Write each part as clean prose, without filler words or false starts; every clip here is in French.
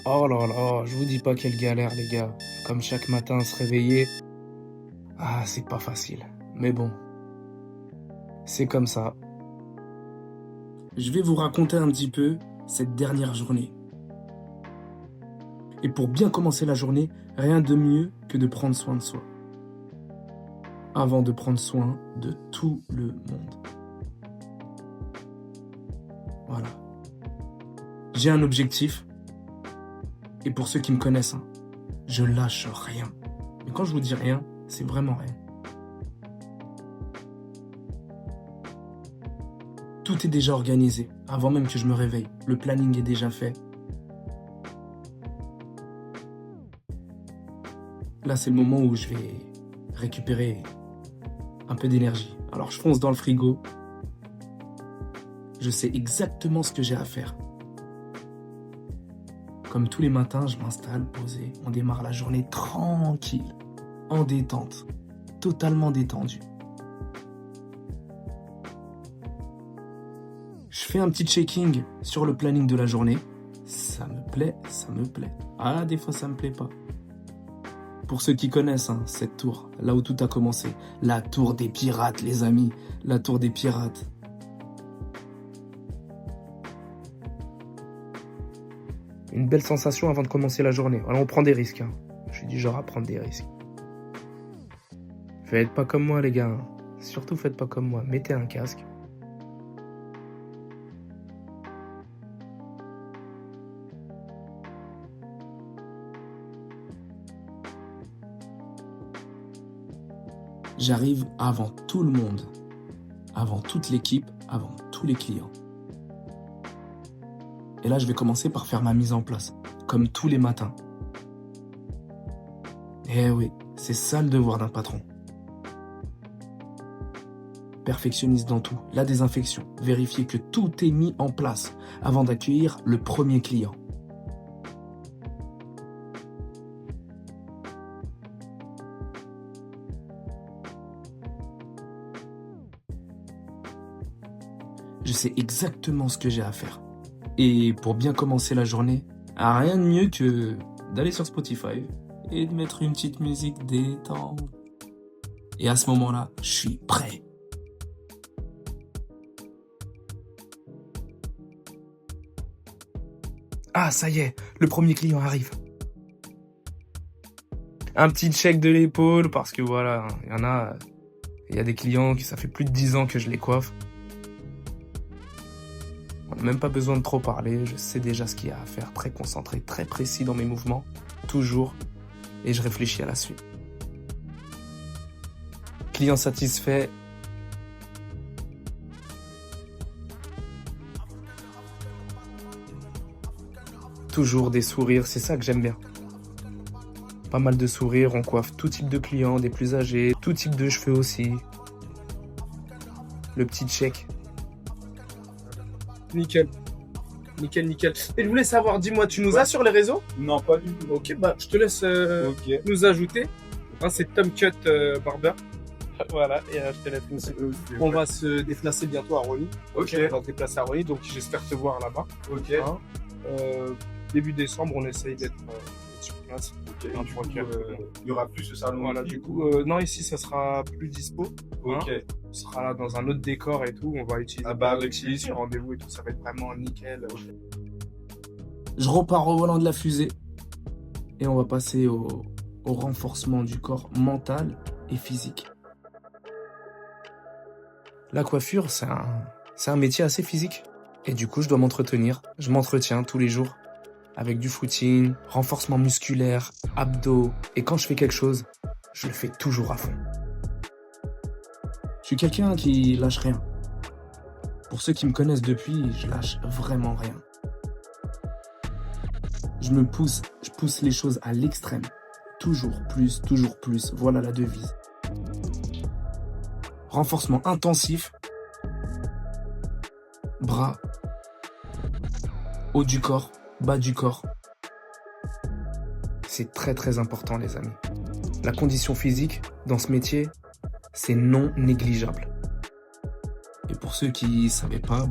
Oh là là, je vous dis pas quelle galère, les gars. Comme chaque matin, se réveiller, c'est pas facile. Mais bon, c'est comme ça. Je vais vous raconter un petit peu cette dernière journée. Et pour bien commencer la journée, rien de mieux que de prendre soin de soi. Avant de prendre soin de tout le monde. Voilà. J'ai un objectif. Et pour ceux qui me connaissent, je lâche rien. Mais quand je vous dis rien, c'est vraiment rien. Tout est déjà organisé, avant même que je me réveille. Le planning est déjà fait. Là, c'est le moment où je vais récupérer un peu d'énergie. Alors, je fonce dans le frigo. Je sais exactement ce que j'ai à faire. Comme tous les matins, je m'installe, posé. On démarre la journée tranquille, en détente, totalement détendu. Je fais un petit checking sur le planning de la journée. Ça me plaît, ça me plaît. Des fois, ça me plaît pas. Pour ceux qui connaissent cette tour, là où tout a commencé. La tour des pirates, les amis. La tour des pirates. Une belle sensation avant de commencer la journée. Alors on prend des risques. Je suis du genre à prendre des risques. Faites pas comme moi, les gars. Surtout faites pas comme moi. Mettez un casque. J'arrive avant tout le monde, avant toute l'équipe, avant tous les clients. Et là, je vais commencer par faire ma mise en place, comme tous les matins. Eh oui, c'est ça le devoir d'un patron. Perfectionniste dans tout, la désinfection, vérifier que tout est mis en place avant d'accueillir le premier client. Je sais exactement ce que j'ai à faire. Et pour bien commencer la journée, rien de mieux que d'aller sur Spotify et de mettre une petite musique détente. Et à ce moment-là, je suis prêt. Ça y est, le premier client arrive. Un petit check de l'épaule parce que voilà, il y a des clients qui ça fait plus de 10 ans que je les coiffe. On n'a même pas besoin de trop parler, je sais déjà ce qu'il y a à faire, très concentré, très précis dans mes mouvements, toujours, et je réfléchis à la suite. Client satisfait. Toujours des sourires, c'est ça que j'aime bien. Pas mal de sourires, on coiffe tout type de clients, des plus âgés, tout type de cheveux aussi. Le petit check. Nickel. Nickel. Et je voulais savoir, dis-moi, tu nous as sur les réseaux? Non, pas du tout. Ok, je te laisse nous ajouter. C'est Tom Cut Barber. Voilà, et je te laisse nous. On va se déplacer bientôt à Rony. Ok. On va se déplacer à Rony, donc j'espère te voir là-bas. Ok. Début décembre, on essaye d'être sur place. Ok. Il y aura plus ce salon. Voilà, ici. du coup, non, ici, ça sera plus dispo. Ok. On sera là dans un autre décor et tout. On va utiliser avec ce rendez-vous et tout. Ça va être vraiment nickel. Je repars au volant de la fusée et on va passer au renforcement du corps mental et physique. La coiffure, c'est un métier assez physique. Et du coup, je dois m'entretenir. Je m'entretiens tous les jours avec du footing, renforcement musculaire, abdos. Et quand je fais quelque chose, je le fais toujours à fond. Je suis quelqu'un qui lâche rien. Pour ceux qui me connaissent depuis, je lâche vraiment rien. Je pousse les choses à l'extrême. Toujours plus, voilà la devise. Renforcement intensif. Bras. Haut du corps, bas du corps. C'est très très important, les amis. La condition physique dans ce métier, c'est non négligeable. Et pour ceux qui ne savaient pas,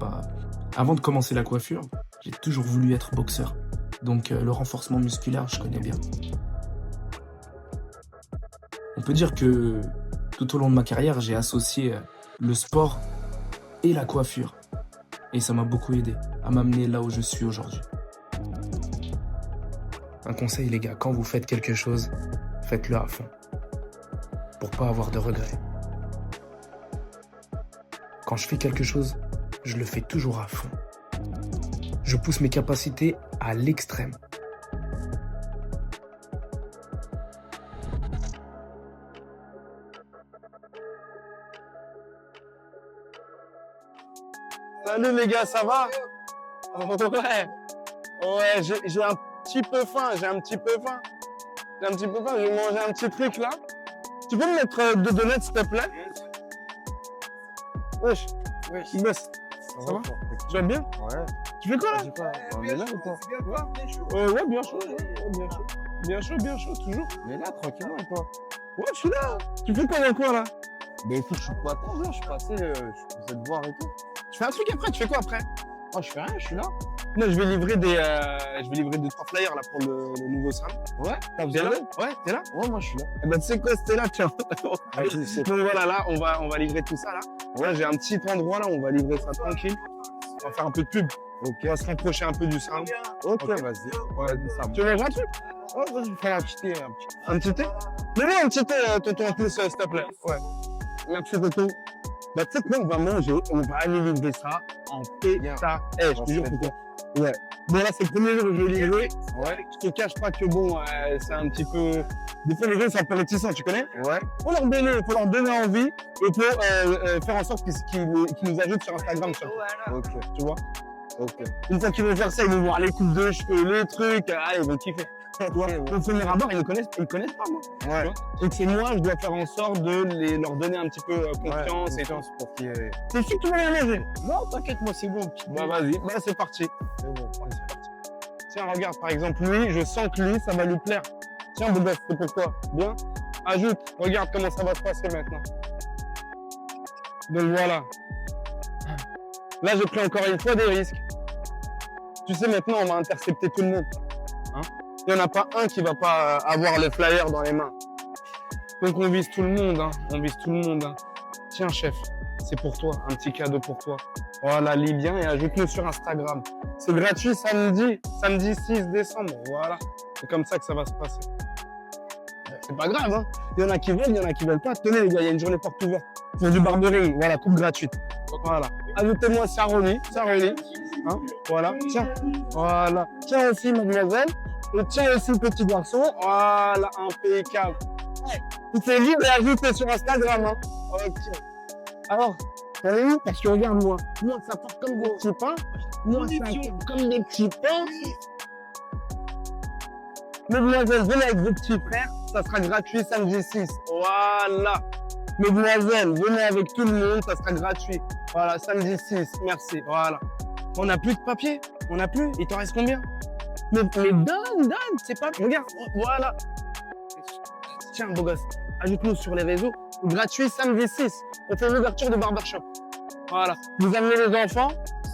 avant de commencer la coiffure, j'ai toujours voulu être boxeur. Donc le renforcement musculaire, je connais bien. On peut dire que tout au long de ma carrière, j'ai associé le sport et la coiffure. Et ça m'a beaucoup aidé à m'amener là où je suis aujourd'hui. Un conseil les gars, quand vous faites quelque chose, faites-le à fond. Pour pas avoir de regrets. Quand je fais quelque chose, je le fais toujours à fond. Je pousse mes capacités à l'extrême. Salut les gars, ça va? Ouais, j'ai un petit peu faim, je vais manger un petit truc là. Tu peux me mettre 2 donuts s'il te plaît? Wesh, Boss, ça va? Tu vas bien? Ouais. Tu fais quoi là? On est là ou pas? Ouais, bien chaud, bien chaud, toujours. On est là, tranquillement ou pas? Ouais, je suis là. Tu fais quoi là? Ben écoute, je suis pas attends, je suis passé, je suis te voir et tout. Tu fais un truc après, tu fais quoi après? Oh, je fais rien, je suis là. Non, je vais livrer 2-3 flyers là pour le nouveau SRAM. Ouais, T'es là? Ouais, t'es là? Ouais, moi je suis là. Eh ben, tu sais quoi, c'était là, tiens. Ah, je sais. Donc voilà, là, on va livrer tout ça là. Ouais, j'ai un petit endroit là, on va livrer ça tranquille. On va faire un peu de pub. Ok. On va se rapprocher un peu du SRAM. Ok, Ok. vas-y. Ouais, dis ça. Tu veux manger un truc? Ouais, vas-y, fais un petit thé, Un petit thé? Mets-moi un petit thé, tonton, en plus, s'il te plaît. Ouais. Merci, tonton. Bah, tu sais que là, on va manger, on va aller livrer ça en péta. Eh, je te jure, tonton. Ouais. Bon, là, c'est le premier jour où je vais livrer. Ouais. Je te cache pas que bon, c'est un petit peu. Des fois, les gens sont un peu réticents, tu connais? Ouais. Faut leur donner envie et pour faire en sorte qu'ils nous ajoutent sur Instagram, Ok. tu vois. Ok. Une fois qu'ils vont faire ça, ils vont voir les coupes de cheveux, les trucs, ils vont kiffer. Tu vois, au premier abord, ils me connaissent pas, moi. Ouais. Donc c'est moi, je dois faire en sorte de leur donner un petit peu confiance et tout. pour qu'il y ait... C'est sûr que tu vas rien manger. Non, t'inquiète, moi c'est bon. Bah vas-y, bah c'est parti. C'est bon. Ouais, c'est parti. Tiens, regarde, par exemple, lui, je sens que lui, ça va lui plaire. Tiens, beau gosse, c'est pourquoi? Bien. Ajoute, regarde comment ça va se passer maintenant. Donc voilà. Là, j'ai pris encore une fois des risques. Tu sais, maintenant, on va intercepter tout le monde. Hein? Il n'y en a pas un qui va pas avoir le flyer dans les mains. Donc on vise tout le monde, hein. On vise tout le monde. Hein. Tiens, chef, c'est pour toi, un petit cadeau pour toi. Voilà, lis bien et ajoute-nous sur Instagram. C'est gratuit samedi 6 décembre. Voilà, c'est comme ça que ça va se passer. C'est pas grave, hein. Il y en a qui veulent, il y en a qui veulent pas. Tenez les gars, il y a une journée porte ouverte pour du barbering. Voilà, coupe gratuite. Voilà. Ajoutez-moi Saroni. Hein, voilà, tiens. Voilà. Tiens aussi, mademoiselle. Et tiens aussi, petit garçon. Voilà, impeccable. Tout est libre et ajouté sur Instagram. Hein. Ok. Alors, t'en es où? Parce que regarde, moi, ça part comme des petits pains. Moi, ça part comme des petits pains. Mesdemoiselles, venez avec vos petits frères. Ça sera gratuit samedi 6. Voilà. Mesdemoiselles, venez avec tout le monde. Ça sera gratuit. Voilà, samedi 6. Merci. Voilà. On n'a plus de papier. On n'a plus. Il t'en reste combien? Mais donne. C'est pas. Regarde. Voilà. Tiens, beau gosse. Ajoute-nous sur les réseaux. Gratuit samedi 6. On fait l'ouverture de barbershop. Voilà. Vous amenez les enfants,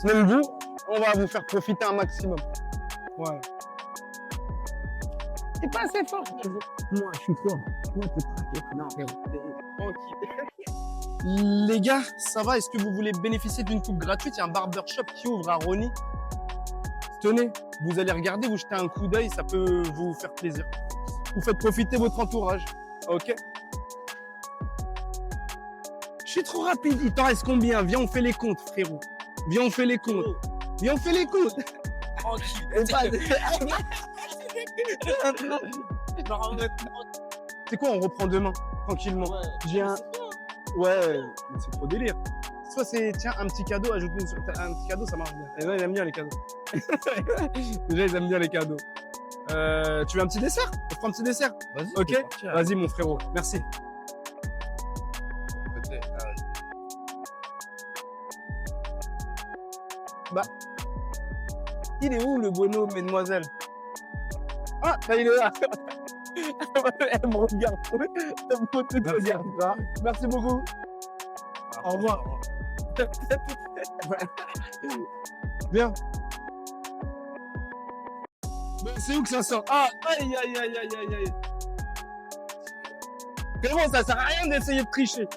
même vous, on va vous faire profiter un maximum. Voilà. C'est pas assez fort. Moi, je suis fort. Moi, t'es pas non, tranquille. Les gars, ça va? Est-ce que vous voulez bénéficier d'une coupe gratuite? Il y a un barbershop qui ouvre à Rony. Tenez, vous allez regarder, vous jetez un coup d'œil, ça peut vous faire plaisir. Vous faites profiter votre entourage. Ok? Je suis trop rapide. Il t'en reste combien? Viens, on fait les comptes, frérot. Viens, on fait les comptes. C'est quoi, on reprend demain, tranquillement. Ouais. J'ai un... Ouais, mais c'est trop délire. Soit c'est, tiens, un petit cadeau, ajoute-nous sur un petit cadeau, ça marche bien. Les gens, ils aiment bien les cadeaux. Déjà, ils aiment bien les cadeaux. Tu veux un petit dessert? On prend un petit dessert? Vas-y. Ok? Vas-y, mon frérot. Merci. Bah, il est où le bueno, mesdemoiselles? Ah, bah, il est là. Elle me regarde. Elle me regarde. Merci beaucoup. Au revoir. Bien. Mais c'est où que ça sort? Ah, aïe, aïe, aïe, aïe, aïe, aïe. Frérot, ça sert à rien d'essayer de tricher.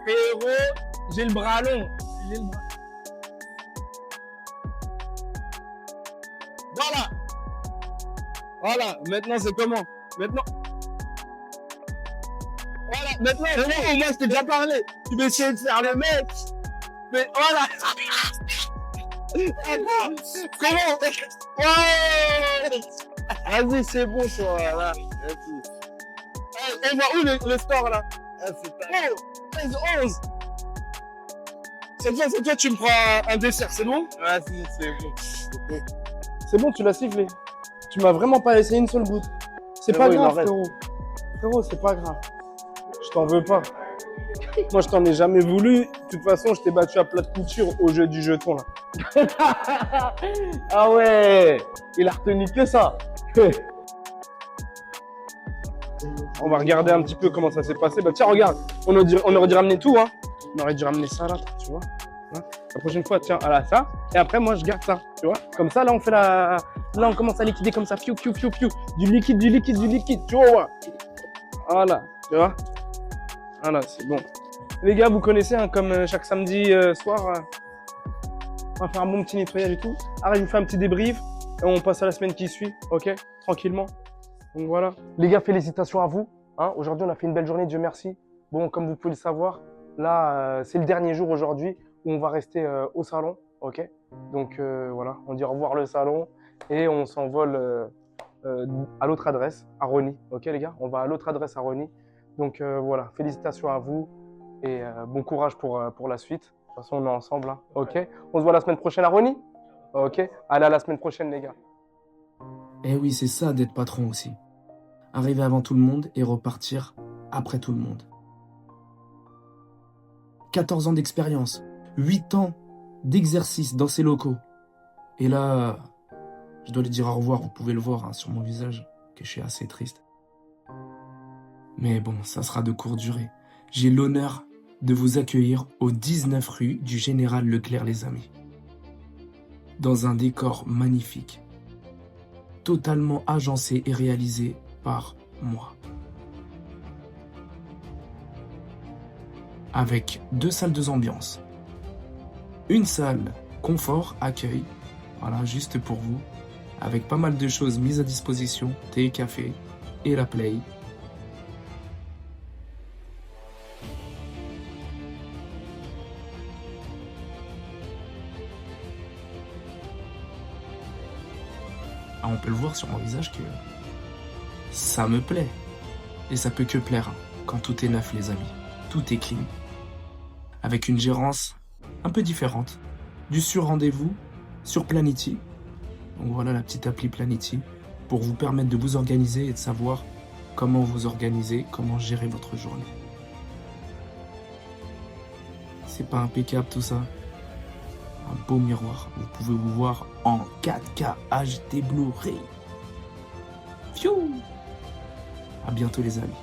Frérot, j'ai le bras long. J'ai le bras. Voilà. Voilà, maintenant c'est comment? Maintenant. Voilà, maintenant, frérot, moi je t'ai déjà parlé. Tu veux essayer de faire le mec. Mais voilà. Comment? Ouais. Vas-y, c'est bon, toi, là. On voit où le score, là? C'est 13-11. Cette fois, tu me prends un dessert, c'est bon? Vas-y, c'est bon. C'est bon, tu l'as sifflé. Tu m'as vraiment pas laissé une seule goutte. C'est pas grave, frérot. Frérot, c'est pas grave. Je t'en veux pas. Moi, je t'en ai jamais voulu. De toute façon, je t'ai battu à plat de couture au jeu du jeton, là. Ah ouais, il a retenu que ça. On va regarder un petit peu comment ça s'est passé. Bah tiens, regarde, on aurait dû ramener tout, hein. On aurait dû ramener ça là, tu vois. Hein, la prochaine fois, tiens, voilà ça. Et après, moi, je garde ça, tu vois. Comme ça, là, on fait la... Là, on commence à liquider comme ça. Piou, piou, piou, piou. Du liquide, tu vois. Voilà, tu vois. Voilà, c'est bon. Les gars, vous connaissez, hein, comme chaque samedi soir, on va faire un bon petit nettoyage et tout. Arrête, je vous fais un petit débrief et on passe à la semaine qui suit, ok? Tranquillement. Donc voilà. Les gars, félicitations à vous. Hein, aujourd'hui, on a fait une belle journée, Dieu merci. Bon, comme vous pouvez le savoir, là, c'est le dernier jour aujourd'hui où on va rester au salon, ok? Donc voilà, on dit au revoir le salon et on s'envole à l'autre adresse, à Rony, ok les gars? On va à l'autre adresse à Rony. Donc voilà, félicitations à vous et bon courage pour la suite. De toute façon, on est ensemble, hein, ok? On se voit la semaine prochaine à Rony? Ok? Allez, à la semaine prochaine, les gars. Eh oui, c'est ça d'être patron aussi. Arriver avant tout le monde et repartir après tout le monde. 14 ans d'expérience, 8 ans d'exercice dans ces locaux. Et là, je dois lui dire au revoir, vous pouvez le voir hein, sur mon visage, que je suis assez triste. Mais bon, ça sera de courte durée. J'ai l'honneur de vous accueillir au 19 rue du Général Leclerc, les amis. Dans un décor magnifique, totalement agencé et réalisé par moi. Avec 2 salles de ambiance. Une salle confort, accueil, voilà, juste pour vous, avec pas mal de choses mises à disposition, thé, café et la play. Ah, on peut le voir sur mon visage que ça me plaît. Et ça peut que plaire hein, quand tout est neuf, les amis. Tout est clean. Avec une gérance un peu différente. Du sur-rendez-vous sur Planity. Donc voilà la petite appli Planity pour vous permettre de vous organiser et de savoir comment vous organiser, comment gérer votre journée. C'est pas impeccable tout ça? Un beau miroir. Vous pouvez vous voir en 4K HD Blu-ray. Pfiou! À bientôt les amis.